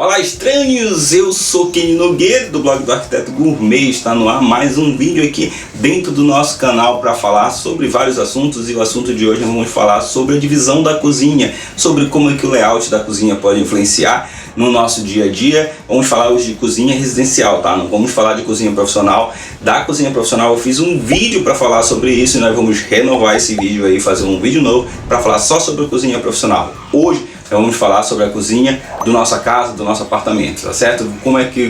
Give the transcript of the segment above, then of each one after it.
Olá estranhos, eu sou Kenny Nogueira do blog do Arquiteto Gourmet. Está no ar mais um vídeo aqui dentro do nosso canal para falar sobre vários assuntos, e o assunto de hoje nós vamos falar sobre a divisão da cozinha, sobre como é que o layout da cozinha pode influenciar no nosso dia a dia. Vamos falar hoje de cozinha residencial, tá? Não vamos falar de cozinha profissional. Da cozinha profissional eu fiz um vídeo para falar sobre isso e nós vamos renovar esse vídeo aí, fazer um vídeo novo para falar só sobre a cozinha profissional. Hoje vamos falar sobre a cozinha da nossa casa, do nosso apartamento, tá certo?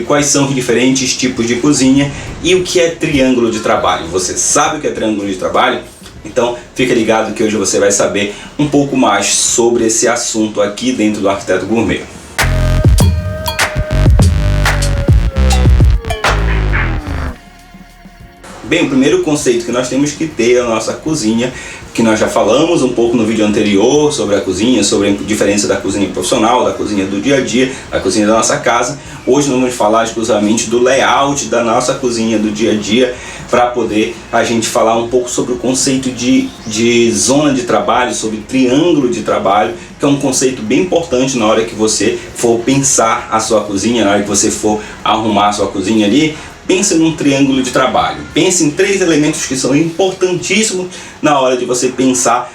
Quais são os diferentes tipos de cozinha e o que é triângulo de trabalho. Você sabe o que é triângulo de trabalho? Então fica ligado que hoje você vai saber um pouco mais sobre esse assunto aqui dentro do Arquiteto Gourmet. Bem, o primeiro conceito que nós temos que ter é a nossa cozinha, que nós já falamos um pouco no vídeo anterior sobre a cozinha, sobre a diferença da cozinha profissional, da cozinha do dia a dia, da cozinha da nossa casa. Hoje nós vamos falar exclusivamente do layout da nossa cozinha do dia a dia, para poder a gente falar um pouco sobre o conceito de zona de trabalho, sobre triângulo de trabalho, que é um conceito bem importante na hora que você for pensar a sua cozinha, na hora que você for arrumar a sua cozinha ali. Pense num triângulo de trabalho. Pense em 3 elementos que são importantíssimos na hora de você pensar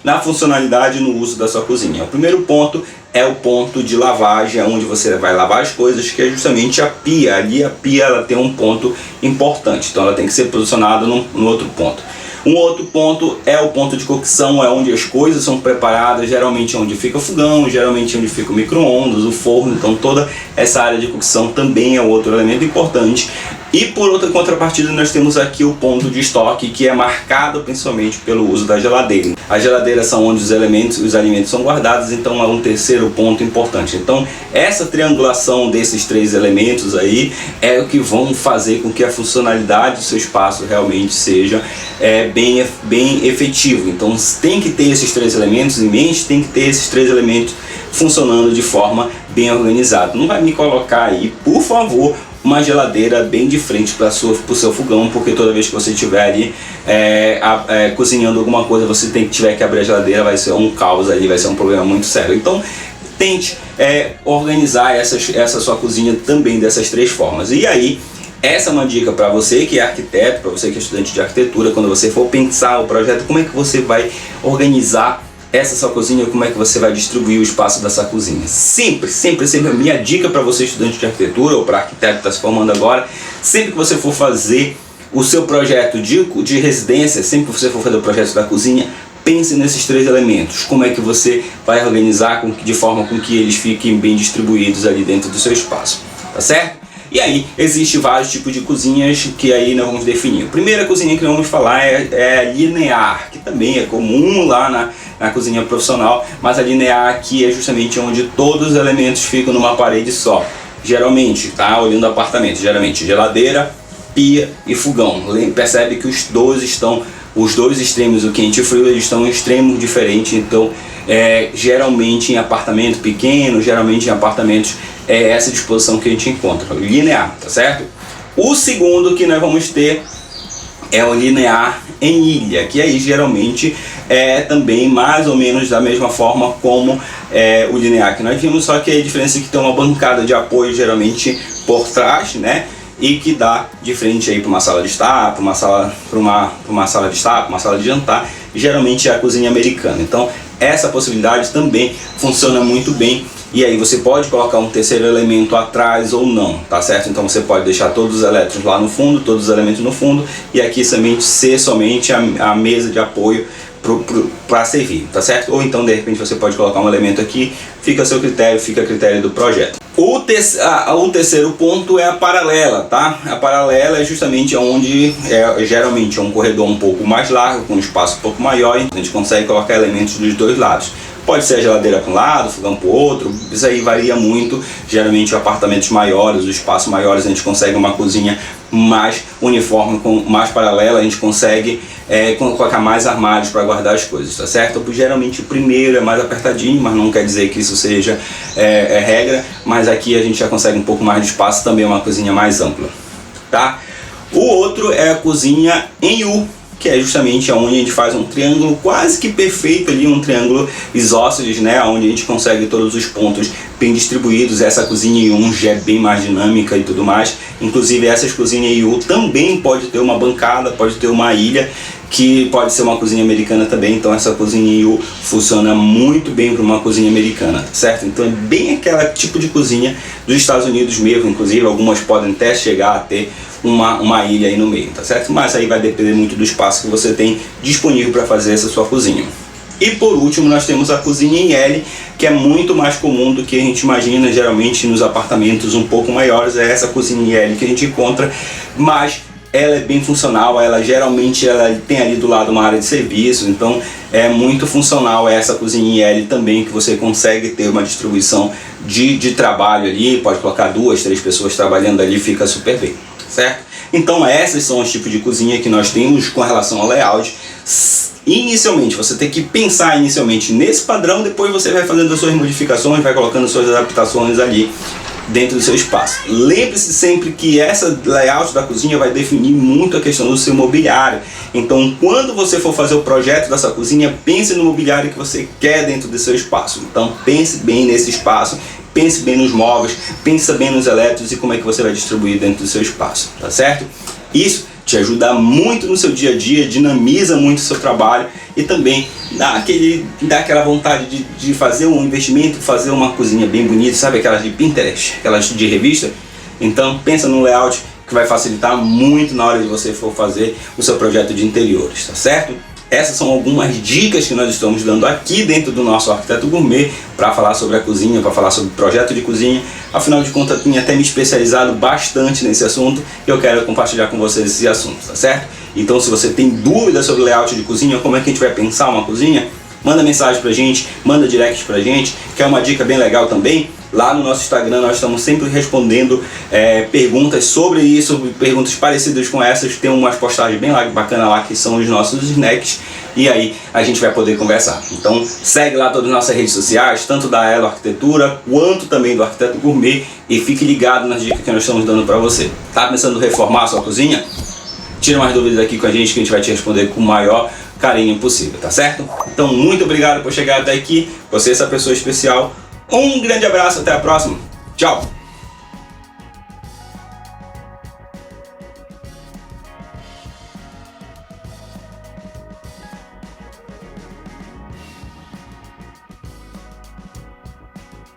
na funcionalidade e no uso da sua cozinha. O primeiro ponto é o ponto de lavagem, onde você vai lavar as coisas, que é justamente a pia. Ali a pia ela tem um ponto importante, então ela tem que ser posicionada no outro ponto. Um outro ponto é o ponto de cocção, é onde as coisas são preparadas, geralmente onde fica o fogão, geralmente onde fica o micro-ondas, o forno. Então toda essa área de cocção também é outro elemento importante. E por outra contrapartida nós temos aqui o ponto de estoque, que é marcado principalmente pelo uso da geladeira. As geladeiras são onde os alimentos são guardados, então é um terceiro ponto importante. Então essa triangulação desses 3 elementos aí é o que vão fazer com que a funcionalidade do seu espaço realmente seja bem efetivo. Então tem que ter esses 3 elementos em mente, tem que ter esses 3 elementos funcionando de forma bem organizada. Não vai me colocar aí, por favor, uma geladeira bem de frente para o seu fogão, porque toda vez que você estiver ali cozinhando alguma coisa, você tiver que abrir a geladeira, vai ser um caos ali, vai ser um problema muito sério. Então tente organizar essa sua cozinha também dessas 3 formas. E aí, essa é uma dica para você que é arquiteto, para você que é estudante de arquitetura. Quando você for pensar o projeto, como é que você vai organizar essa sua cozinha, como é que você vai distribuir o espaço dessa cozinha. Sempre a minha dica para você estudante de arquitetura ou para arquiteto que está se formando agora, sempre que você for fazer o seu projeto de residência, sempre que você for fazer o projeto da cozinha, pense nesses 3 elementos. Como é que você vai organizar de forma com que eles fiquem bem distribuídos ali dentro do seu espaço, tá certo? E aí, existem vários tipos de cozinhas que aí nós vamos definir. A primeira cozinha que nós vamos falar é linear, que também é comum lá na cozinha profissional, mas a linear aqui é justamente onde todos os elementos ficam numa parede só. Geralmente, tá? Olhando o apartamento, geralmente geladeira, pia e fogão. Percebe que os dois extremos, o quente e o frio, eles estão em extremos diferentes. Então, geralmente em apartamento pequeno, geralmente em apartamentos, é essa disposição que a gente encontra, linear, tá certo? O segundo que nós vamos ter é o linear em ilha, que aí geralmente é também mais ou menos da mesma forma como o linear que nós vimos, só que a diferença é que tem uma bancada de apoio geralmente por trás, né? E que dá de frente aí para uma sala de estar, para uma sala de estar, para uma sala de jantar, geralmente é a cozinha americana. Então essa possibilidade também funciona muito bem. E aí você pode colocar um terceiro elemento atrás ou não, tá certo? Então você pode deixar todos os elétrons lá no fundo, todos os elementos no fundo, e aqui somente a mesa de apoio para servir, tá certo? Ou então de repente você pode colocar um elemento aqui, fica a seu critério, fica a critério do projeto. O terceiro ponto é a paralela, tá? A paralela é justamente onde geralmente é um corredor um pouco mais largo, com um espaço um pouco maior, e a gente consegue colocar elementos dos 2 lados. Pode ser a geladeira para um lado, o fogão para o outro, isso aí varia muito. Geralmente apartamentos maiores, os espaços maiores, a gente consegue uma cozinha mais uniforme, mais paralela, a gente consegue colocar mais armários para guardar as coisas, tá certo? Geralmente o primeiro é mais apertadinho, mas não quer dizer que isso seja regra, mas aqui a gente já consegue um pouco mais de espaço, também é uma cozinha mais ampla, tá? O outro é a cozinha em U, que é justamente onde a gente faz um triângulo quase que perfeito ali, um triângulo isósceles, né, onde a gente consegue todos os pontos bem distribuídos. Essa cozinha em U já é bem mais dinâmica e tudo mais. Inclusive essas cozinhas em U também pode ter uma bancada, pode ter uma ilha, que pode ser uma cozinha americana também. Então essa cozinha em U funciona muito bem para uma cozinha americana, certo? Então é bem aquele tipo de cozinha dos Estados Unidos mesmo. Inclusive algumas podem até chegar a ter uma ilha aí no meio, tá certo? Mas aí vai depender muito do espaço que você tem disponível para fazer essa sua cozinha. E por último nós temos a cozinha em L, que é muito mais comum do que a gente imagina. Geralmente nos apartamentos um pouco maiores é essa cozinha em L que a gente encontra, mas ela é bem funcional. Ela geralmente tem ali do lado uma área de serviço, então é muito funcional essa cozinha em L também, que você consegue ter uma distribuição de trabalho ali, pode colocar 2, 3 pessoas trabalhando ali, fica super bem, certo? Então esses são os tipos de cozinha que nós temos com relação ao layout. Inicialmente, você tem que pensar inicialmente nesse padrão, depois você vai fazendo as suas modificações, vai colocando suas adaptações ali dentro do seu espaço. Lembre-se sempre que essa layout da cozinha vai definir muito a questão do seu mobiliário. Então quando você for fazer o projeto dessa cozinha, pense no mobiliário que você quer dentro do seu espaço. Então pense bem nesse espaço, pense bem nos móveis, pense bem nos elétricos e como é que você vai distribuir dentro do seu espaço, tá certo? Isso te ajuda muito no seu dia a dia, dinamiza muito o seu trabalho e também dá aquela vontade de fazer um investimento, fazer uma cozinha bem bonita, sabe aquelas de Pinterest, aquelas de revista? Então pensa no layout que vai facilitar muito na hora de você for fazer o seu projeto de interiores, tá certo? Essas são algumas dicas que nós estamos dando aqui dentro do nosso Arquiteto Gourmet para falar sobre a cozinha, para falar sobre projeto de cozinha. Afinal de contas, eu tenho até me especializado bastante nesse assunto e eu quero compartilhar com vocês esse assunto, tá certo? Então se você tem dúvidas sobre layout de cozinha, como é que a gente vai pensar uma cozinha, manda mensagem pra gente, manda direct pra gente, que é uma dica bem legal também. Lá no nosso Instagram nós estamos sempre respondendo perguntas sobre isso, perguntas parecidas com essas. Tem umas postagens bem bacanas lá que são os nossos snacks, e aí a gente vai poder conversar. Então segue lá todas as nossas redes sociais, tanto da Elo Arquitetura quanto também do Arquiteto Gourmet, e fique ligado nas dicas que nós estamos dando para você. Tá pensando em reformar a sua cozinha? Tira mais dúvidas aqui com a gente que a gente vai te responder com o maior carinho possível, tá certo? Então muito obrigado por chegar até aqui, você é essa pessoa especial. Um grande abraço, até a próxima. Tchau!